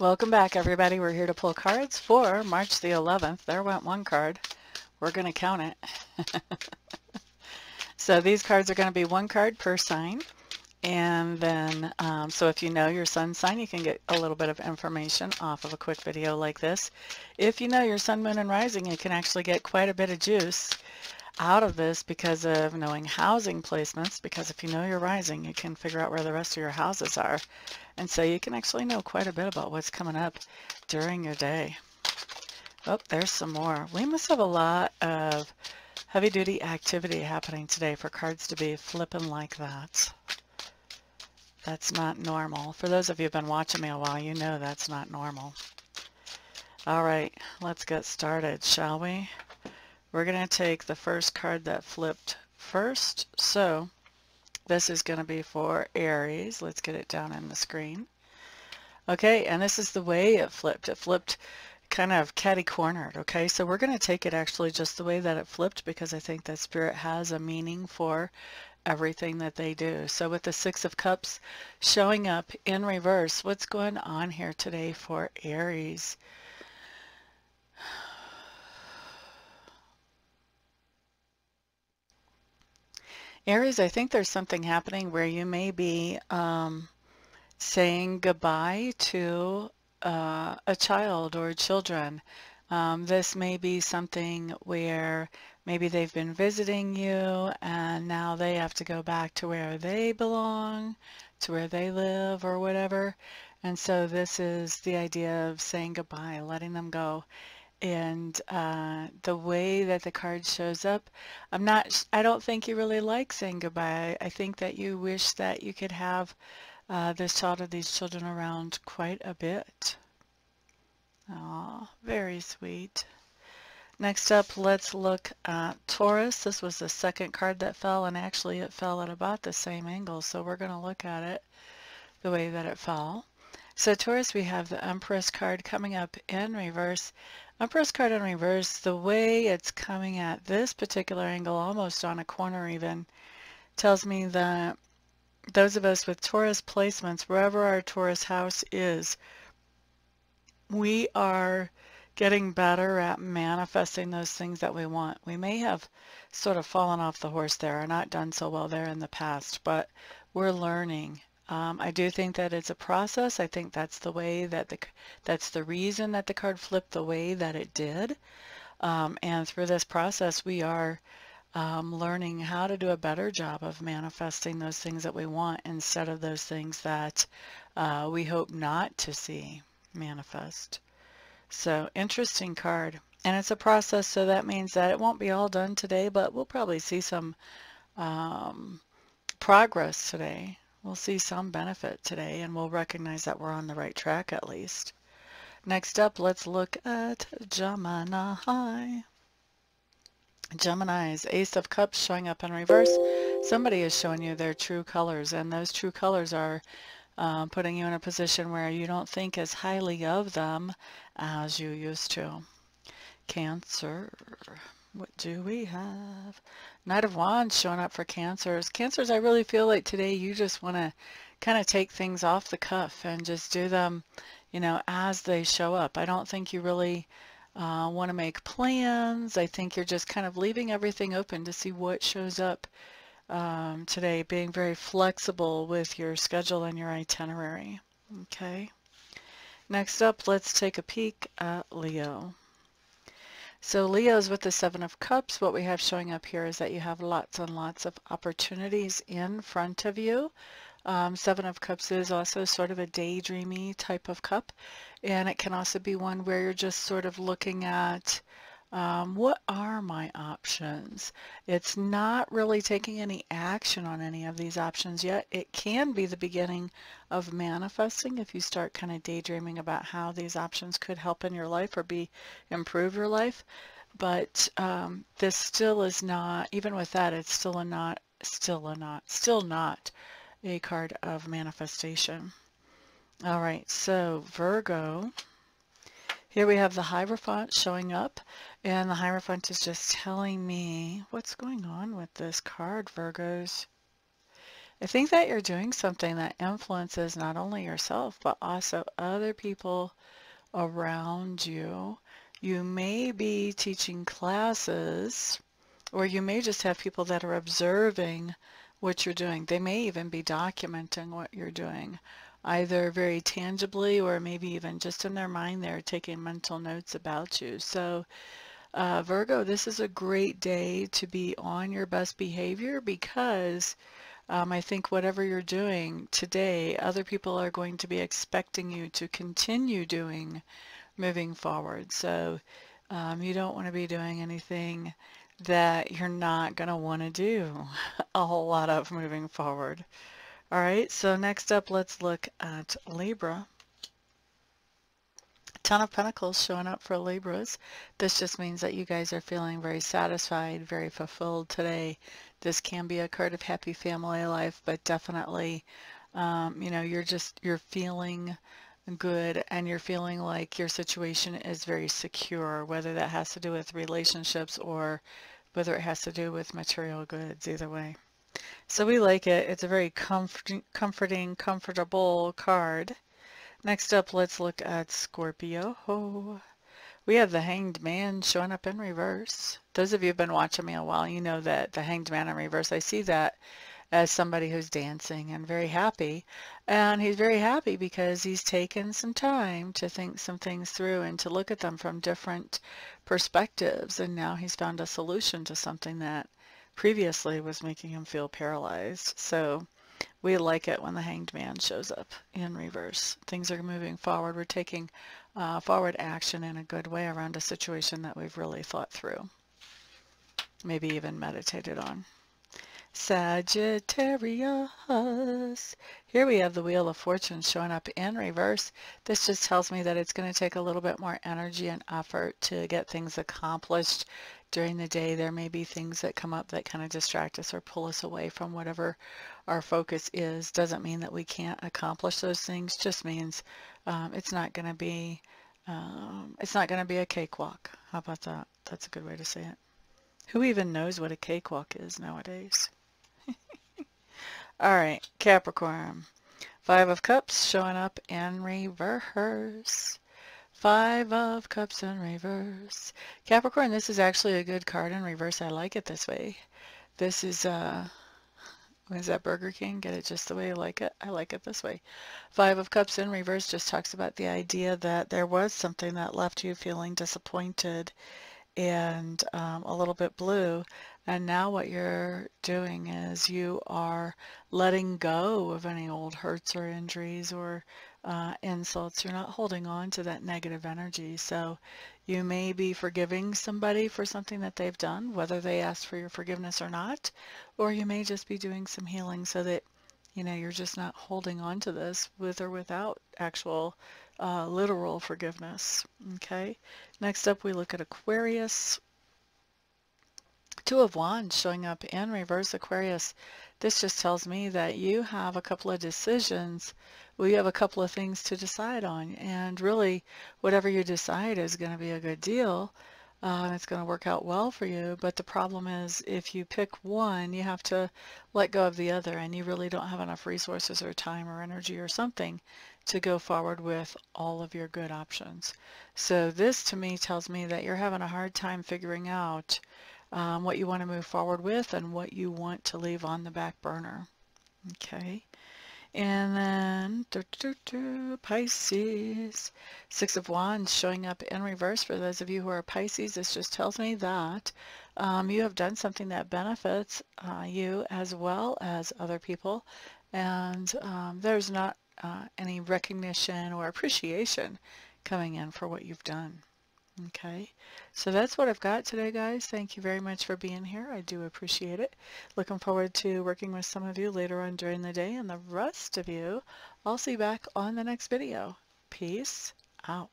Welcome back, everybody. We're here to pull cards for March the 11th. There went one card. We're going to count it. So these cards are going to be one card per sign. And then, so if you know your sun sign, you can get a little bit of information off of a quick video like this. If you know your sun, moon, and rising, you can actually get quite a bit of juice out of this because of knowing housing placements, because if you know your rising, you can figure out where the rest of your houses are. And so you can actually know quite a bit about what's coming up during your day. Oh, there's some more. We must have a lot of heavy-duty activity happening today for cards to be flipping like that. That's not normal. For those of you who've been watching me a while, you know that's not normal. All right, let's get started, shall we? We're going to take the first card that flipped first. So this is going to be for Aries. Let's get it down on the screen. Okay, and this is the way it flipped. It flipped kind of catty-cornered, okay? So we're going to take it actually just the way that it flipped because I think that Spirit has a meaning for everything that they do. So with the Six of Cups showing up in reverse, what's going on here today for Aries? Aries, I think there's something happening where you may be saying goodbye to a child or children. This may be something where maybe they've been visiting you and now they have to go back to where they belong, to where they live or whatever. And so this is the idea of saying goodbye, letting them go. And the way that the card shows up, I don't think you really like saying goodbye. I think that you wish that you could have this child or these children around quite a bit. Oh, very sweet. Next up, let's look at Taurus. This was the second card that fell, and actually it fell at about the same angle, so we're going to look at it the way that it fell. So Taurus, we have the Empress card coming up in reverse. Empress card in reverse, the way it's coming at this particular angle, almost on a corner even, tells me that those of us with Taurus placements, wherever our Taurus house is, we are getting better at manifesting those things that we want. We may have sort of fallen off the horse there or not done so well there in the past, but we're learning. I do think that it's a process. I think that's the way that that's the reason that the card flipped the way that it did. And through this process, we are learning how to do a better job of manifesting those things that we want instead of those things that we hope not to see manifest. So interesting card. And it's a process, so that means that it won't be all done today, but we'll probably see some progress today. We'll see some benefit today, and we'll recognize that we're on the right track at least. Next up, let's look at Gemini. Gemini's Ace of Cups showing up in reverse. Somebody is showing you their true colors, and those true colors are putting you in a position where you don't think as highly of them as you used to. Cancer. What do we have? Knight of Wands showing up for Cancers. Cancers, I really feel like today you just want to kind of take things off the cuff and just do them, you know, as they show up. I don't think you really want to make plans. I think you're just kind of leaving everything open to see what shows up today, being very flexible with your schedule and your itinerary. Okay. Next up, let's take a peek at Leo. So Leo's with the Seven of Cups. What we have showing up here is that you have lots and lots of opportunities in front of you. Seven of Cups is also sort of a daydreamy type of cup, and it can also be one where you're just sort of looking at what are my options? It's not really taking any action on any of these options yet. It can be the beginning of manifesting if you start kind of daydreaming about how these options could help in your life or improve your life. But this still is not, even with that, it's still not a card of manifestation. All right, so Virgo. Here we have the Hierophant showing up, and the Hierophant is just telling me what's going on with this card, Virgos. I think that you're doing something that influences not only yourself, but also other people around you. You may be teaching classes, or you may just have people that are observing what you're doing. They may even be documenting what you're doing, either very tangibly or maybe even just in their mind they're taking mental notes about you. So Virgo, this is a great day to be on your best behavior because I think whatever you're doing today, other people are going to be expecting you to continue doing moving forward. So you don't want to be doing anything that you're not going to want to do a whole lot of moving forward. All right, so next up, let's look at Libra. Ton of Pentacles showing up for Libras. This just means that you guys are feeling very satisfied, very fulfilled today. This can be a card of happy family life, but definitely, you're feeling good and you're feeling like your situation is very secure, whether that has to do with relationships or whether it has to do with material goods, either way. So we like it. It's a very comforting, comfortable card. Next up, let's look at Scorpio. Oh, we have the Hanged Man showing up in reverse. Those of you who've been watching me a while, you know that the Hanged Man in reverse, I see that as somebody who's dancing and very happy. And he's very happy because he's taken some time to think some things through and to look at them from different perspectives. And now he's found a solution to something that previously was making him feel paralyzed. So we like it when the Hanged Man shows up in reverse. Things are moving forward. We're taking forward action in a good way around a situation that we've really thought through, maybe even meditated on. Sagittarius. Here we have the Wheel of Fortune showing up in reverse. This just tells me that it's going to take a little bit more energy and effort to get things accomplished during the day. There may be things that come up that kind of distract us or pull us away from whatever our focus is. Doesn't mean that we can't accomplish those things. Just means it's not going to be a cakewalk. How about that? That's a good way to say it. Who even knows what a cakewalk is nowadays? All right, Capricorn. Five of Cups showing up in reverse. Five of Cups in reverse. Capricorn, this is actually a good card in reverse. I like it this way. This is, what is that, Burger King? Get it just the way you like it? I like it this way. Five of Cups in reverse just talks about the idea that there was something that left you feeling disappointed and a little bit blue. And now what you're doing is you are letting go of any old hurts or injuries or insults. You're not holding on to that negative energy. So you may be forgiving somebody for something that they've done, whether they asked for your forgiveness or not, or you may just be doing some healing so that you're just not holding on to this with or without actual literal forgiveness. Okay. Next up, we look at Aquarius. Two of Wands showing up in reverse. Aquarius, this just tells me that you have a couple of decisions. Well, you have a couple of things to decide on. And really, whatever you decide is going to be a good deal. It's going to work out well for you. But the problem is if you pick one, you have to let go of the other. And you really don't have enough resources or time or energy or something to go forward with all of your good options. So this to me tells me that you're having a hard time figuring out what you want to move forward with and what you want to leave on the back burner. Okay. And then Pisces, Six of Wands showing up in reverse. For those of you who are Pisces, this just tells me that you have done something that benefits you as well as other people. And there's not any recognition or appreciation coming in for what you've done. Okay, so that's what I've got today, guys. Thank you very much for being here. I do appreciate it. Looking forward to working with some of you later on during the day, and the rest of you, I'll see you back on the next video. Peace out.